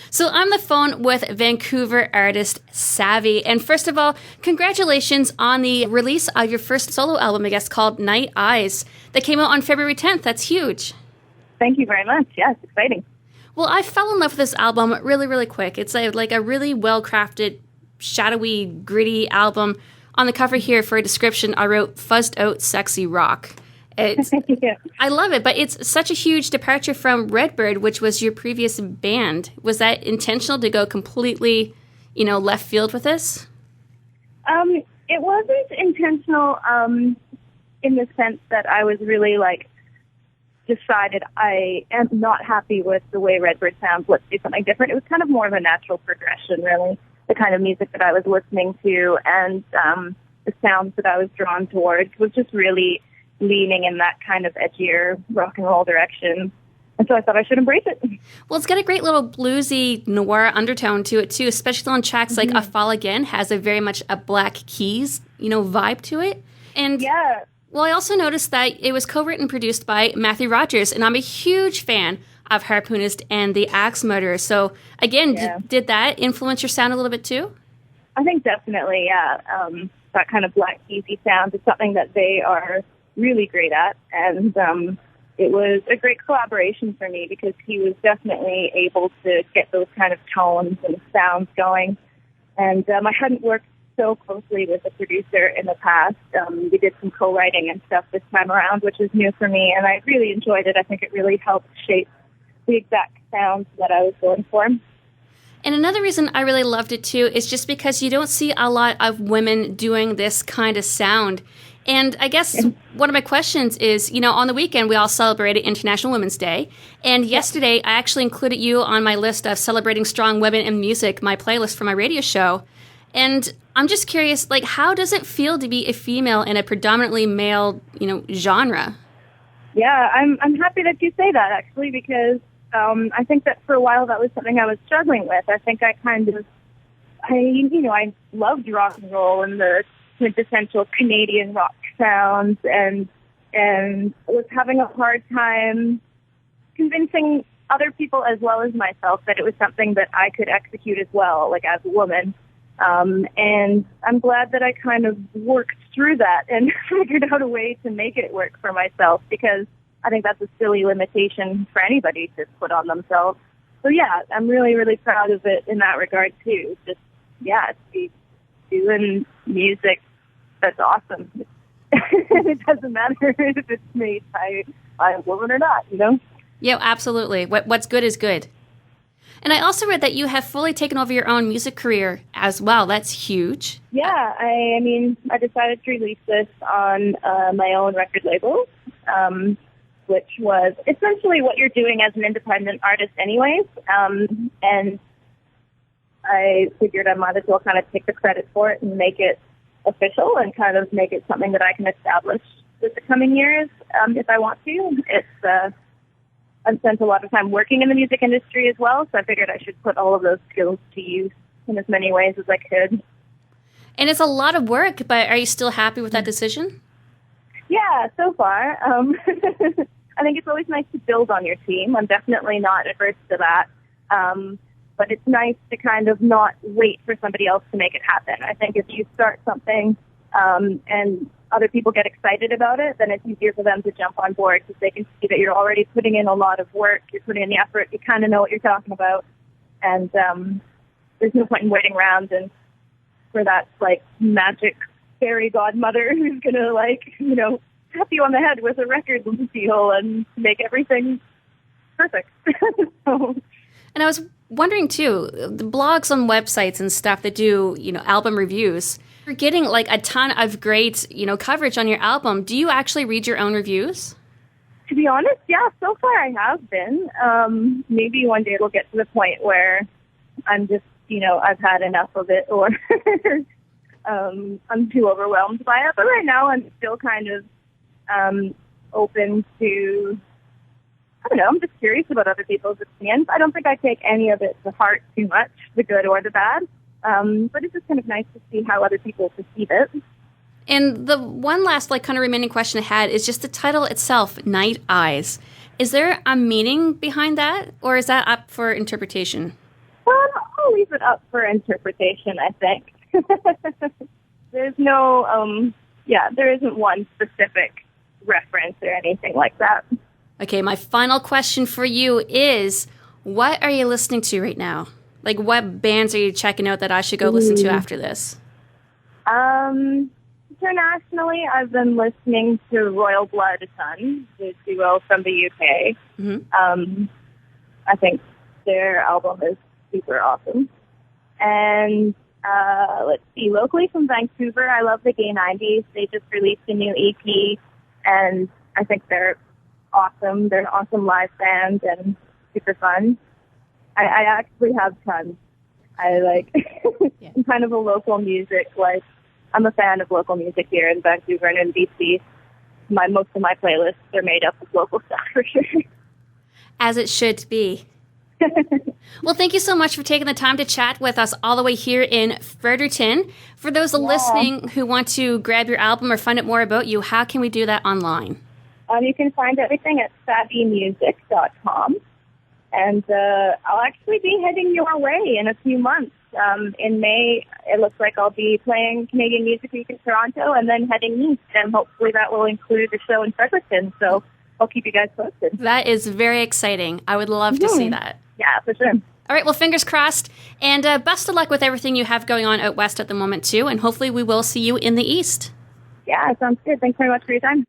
So I'm on the phone with Vancouver artist SAVVIE. And first of all, congratulations on the release of your first solo album, I guess, called Night Eyes, that came out on February 10th. That's huge. Thank you very much. Yes, exciting. Well, I fell in love with this album really, really quick. It's like a really well-crafted, shadowy, gritty album. On the cover here for a description, I wrote fuzzed out sexy rock. Yeah. I love it, but it's such a huge departure from Redbird, which was your previous band. Was that intentional to go completely, left field with this? It wasn't intentional in the sense that I was really decided I am not happy with the way Redbird sounds. Let's do something different. It was kind of more of a natural progression, really, the kind of music that I was listening to and the sounds that I was drawn towards was just really leaning in that kind of edgier rock and roll direction. And so I thought I should embrace it. Well, it's got a great little bluesy noir undertone to it, too, especially on tracks like A Fall Again has a very much a Black Keys, vibe to it. And yeah. Well, I also noticed that it was co-written and produced by Matthew Rogers, and I'm a huge fan of Harpoonist and the Axe Murderer. So, again, did that influence your sound a little bit, too? I think definitely, yeah. That kind of Black Keysy sound is something that they are really great at, and it was a great collaboration for me because he was definitely able to get those kind of tones and sounds going. And I hadn't worked so closely with a producer in the past. We did some co-writing and stuff this time around, which is new for me, and I really enjoyed it. I think it really helped shape the exact sounds that I was going for. And another reason I really loved it, too, is just because you don't see a lot of women doing this kind of sound. And I guess one of my questions is, on the weekend, we all celebrated International Women's Day. And yesterday, I actually included you on my list of celebrating strong women in music, my playlist for my radio show. And I'm just curious, how does it feel to be a female in a predominantly male, genre? Yeah, I'm happy that you say that, actually, because I think that for a while that was something I was struggling with. I think I loved rock and roll and the quintessential Canadian rock sounds and was having a hard time convincing other people as well as myself that it was something that I could execute as well, as a woman. And I'm glad that I kind of worked through that and figured out a way to make it work for myself because I think that's a silly limitation for anybody to put on themselves. So yeah, I'm really, really proud of it in that regard too. Just, to be doing music that's awesome. It doesn't matter if it's made by a woman or not, Yeah, absolutely. What's good is good. And I also read that you have fully taken over your own music career as well. That's huge. Yeah, I decided to release this on my own record label, which was essentially what you're doing as an independent artist anyways. And I figured I might as well kind of take the credit for it and make it official and kind of make it something that I can establish with the coming years if I want to. I've spent a lot of time working in the music industry as well, so I figured I should put all of those skills to use in as many ways as I could. And it's a lot of work, but are you still happy with that decision? Yeah, so far. I think it's always nice to build on your team. I'm definitely not averse to that. But it's nice to kind of not wait for somebody else to make it happen. I think if you start something and other people get excited about it, then it's easier for them to jump on board because they can see that you're already putting in a lot of work, you're putting in the effort, you kind of know what you're talking about. And there's no point in waiting around and for that, magic fairy godmother who's going to, tap you on the head with a record deal and make everything perfect. And I was wondering, too, the blogs on websites and stuff that do, album reviews, you're getting, a ton of great, coverage on your album. Do you actually read your own reviews? To be honest, yeah, so far I have been. Maybe one day it'll get to the point where I'm just, I've had enough of it or I'm too overwhelmed by it. But right now I'm still kind of open to, I don't know, I'm just curious about other people's opinions. I don't think I take any of it to heart too much, the good or the bad. But it's just kind of nice to see how other people perceive it. And the one last, kind of remaining question I had is just the title itself, Night Eyes. Is there a meaning behind that, or is that up for interpretation? leave it up for interpretation, I think. There's no, there isn't one specific reference or anything like that. Okay, my final question for you is, what are you listening to right now? Like, what bands are you checking out that I should go listen to after this? Internationally, I've been listening to Royal Blood a ton, the duo from the UK. Mm-hmm. I think their album is super awesome. And let's see, locally from Vancouver, I love the Gay 90s. They just released a new EP, and I think they're awesome. They're an awesome live band and super fun. I actually have tons. I'm kind of a local music, I'm a fan of local music here in Vancouver and in BC. Most of my playlists are made up of local stuff for sure. As it should be. Well, thank you so much for taking the time to chat with us all the way here in Fredericton. For those listening who want to grab your album or find out more about you, how can we do that online? You can find everything at SAVVIEmusic.com. And I'll actually be heading your way in a few months. In May, it looks like I'll be playing Canadian Music Week in Toronto and then heading east. And hopefully that will include a show in Fredericton. So I'll keep you guys posted. That is very exciting. I would love to see that. Yeah, for sure. All right, well, fingers crossed. And best of luck with everything you have going on out west at the moment, too. And hopefully we will see you in the east. Yeah, sounds good. Thanks very much for your time.